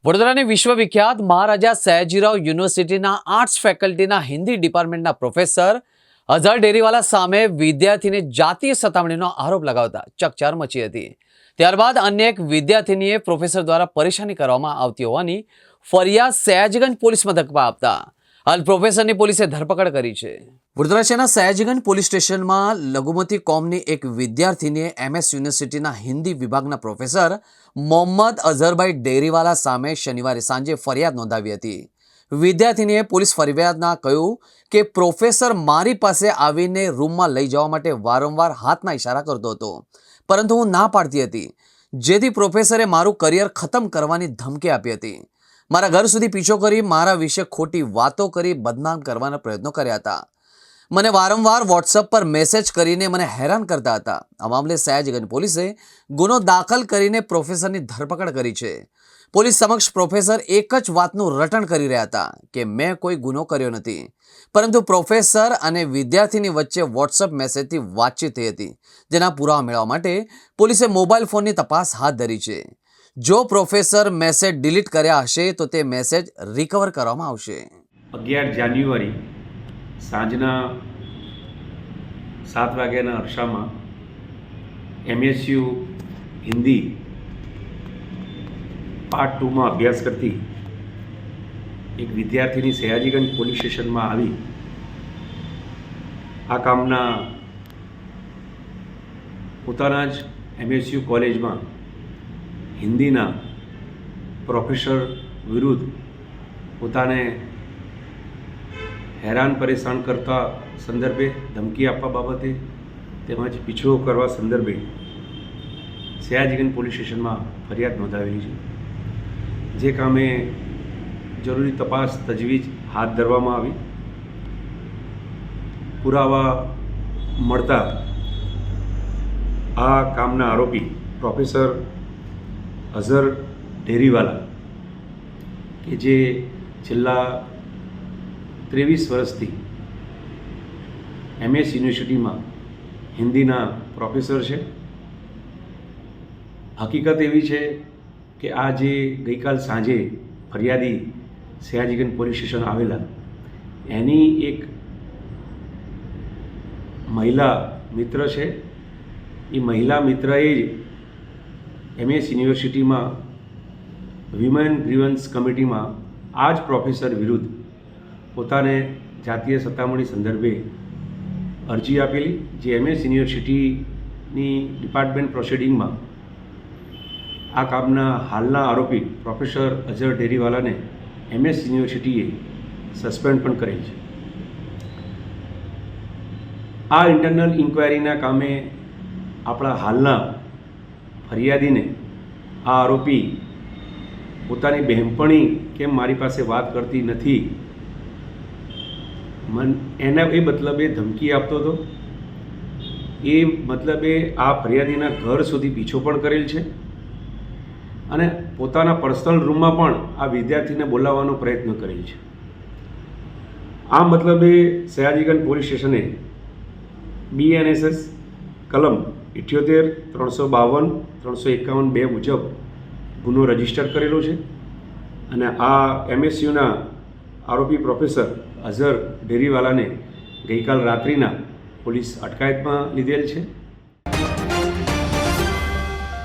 વડોદરાની વિશ્વવિખ્યાત મહારાજા સયાજીરાવ યુનિવર્સિટીના arts ફેકલ્ટીના Hindi ડિપાર્ટમેન્ટના professor Azhar Deriwala સામે વિદ્યાર્થીને જાતીય સતામણીનો આરોપ લગાવતા ચકચાર મચી હતી। ત્યારબાદ અન્ય એક વિદ્યાર્થીનીએ પ્રોફેસર દ્વારા પરેશાની કરવામાં આવતી હોવાની ફરિયાદ સયાજીગંજ પોલીસ મથકમાં આપતા હાલ પ્રોફેસરની પોલીસે ધરપકડ કરી છે। વડોદરા શહેરના સયાજીગંજ પોલીસ સ્ટેશનમાં લઘુમતી કોમની એક વિદ્યાર્થીનીએ MS યુનિવર્સિટીના હિન્દી વિભાગના પ્રોફેસર મોહમ્મદ અઝહરભાઈ ડેરીવાલા સામે શનિવારે સાંજે ફરિયાદ નોંધાવી હતી। વિદ્યાર્થીનીએ પોલીસ ફરિયાદમાં કહ્યું કે પ્રોફેસર મારી પાસે આવીને રૂમમાં લઈ જવા માટે વારંવાર હાથના ઇશારા કરતો હતો, પરંતુ હું ના પાડતી હતી, જેથી પ્રોફેસરે મારું કરિયર ખતમ કરવાની ધમકી આપી હતી। મારા ઘર સુધી પીછો કરી મારા વિશે ખોટી વાતો કરી બદનામ કરવાના પ્રયત્નો કર્યા હતા। મને વારંવાર વોટ્સએપ પર મેસેજ કરીને મને હેરાન કરતા હતા। આ મામલે સયાજીગંજ પોલીસે ગુનો દાખલ કરીને પ્રોફેસરની ધરપકડ કરી છે। પોલીસ સમક્ષ પ્રોફેસર એક જ વાતનું રટણ કરી રહ્યા હતા કે મેં કોઈ ગુનો કર્યો નથી, પરંતુ પ્રોફેસર અને વિદ્યાર્થીની વચ્ચે વોટ્સએપ મેસેજથી વાતચીત થઈ હતી, જેના પુરાવા મેળવવા માટે પોલીસે મોબાઈલ ફોનની તપાસ હાથ ધરી છે। જો પ્રોફેસર મેસેજ ડિલીટ કર્યા હશે તો તે મેસેજ રિકવર કરવામાં આવશે। 11 જાન્યુઆરી સાંજના 7 વાગ્યાના અરસામાં MSU હિન્દી પાર્ટ 2માં અભ્યાસ કરતી એક વિદ્યાર્થીની સયાજીગંજ પોલીસ સ્ટેશનમાં આવી આ કામના પોતાના જ MSU કોલેજમાં હિન્દીના પ્રોફેસર વિરુદ્ધ પોતાને હેરાન પરેશાન કરતા સંદર્ભે ધમકી આપવા બાબતે તેમજ પીછો કરવા સંદર્ભે સયાજીગંજ પોલીસ સ્ટેશનમાં ફરિયાદ નોંધાવેલી છે। જે કામે જરૂરી તપાસ તજવીજ હાથ ધરવામાં આવી। પુરાવા મળતા આ કામના આરોપી પ્રોફેસર અઝહર ડેરીવાલા કે જે છેલ્લા 23 વર્ષથી MS યુનિવર્સિટીમાં હિન્દીના પ્રોફેસર છે। હકીકત એવી છે કે આ જે ગઈકાલ સાંજે ફરિયાદી સયાજીગંજ પોલીસ સ્ટેશન આવેલા એની એક મહિલા મિત્ર છે। એ મહિલા મિત્રએ જ MS યુનિવર્સિટીમાં વિમેન ગ્રીવન્સ કમિટીમાં આ જ પ્રોફેસર વિરુદ્ધ પોતાને જાતીય સતામણી સંદર્ભે અરજી આપેલી, જે MS યુનિવર્સિટીની ડિપાર્ટમેન્ટ પ્રોસિડિંગમાં આ કામના હાલના આરોપી પ્રોફેસર અઝહર ડેરીવાલાને MS યુનિવર્સિટીએ સસ્પેન્ડ પણ કરેલ છે। આ ઇન્ટરનલ ઇન્ક્વાયરીના કામે આપણા હાલના ફરિયાદીને આ આરોપી પોતાની બહેનપણી કેમ મારી પાસે વાત કરતી નથી એના એ મતલબે ધમકી આપતો હતો। એ મતલબે આ ફરિયાદીના ઘર સુધી પીછો પણ કરેલ છે અને પોતાના પર્સનલ રૂમમાં પણ આ વિદ્યાર્થીને બોલાવવાનો પ્રયત્ન કરેલ છે। આ મતલબે સયાજીગંજ પોલીસ સ્ટેશને BNSS કલમ 78, 352, 351(2) મુજબ ગુનો રજીસ્ટર કરેલો છે અને આ MSUના આરોપી પ્રોફેસર અઝહર ડેરીવાલાને ગઈકાલ રાત્રિના પોલીસ અટકાયતમાં લીધેલ છે।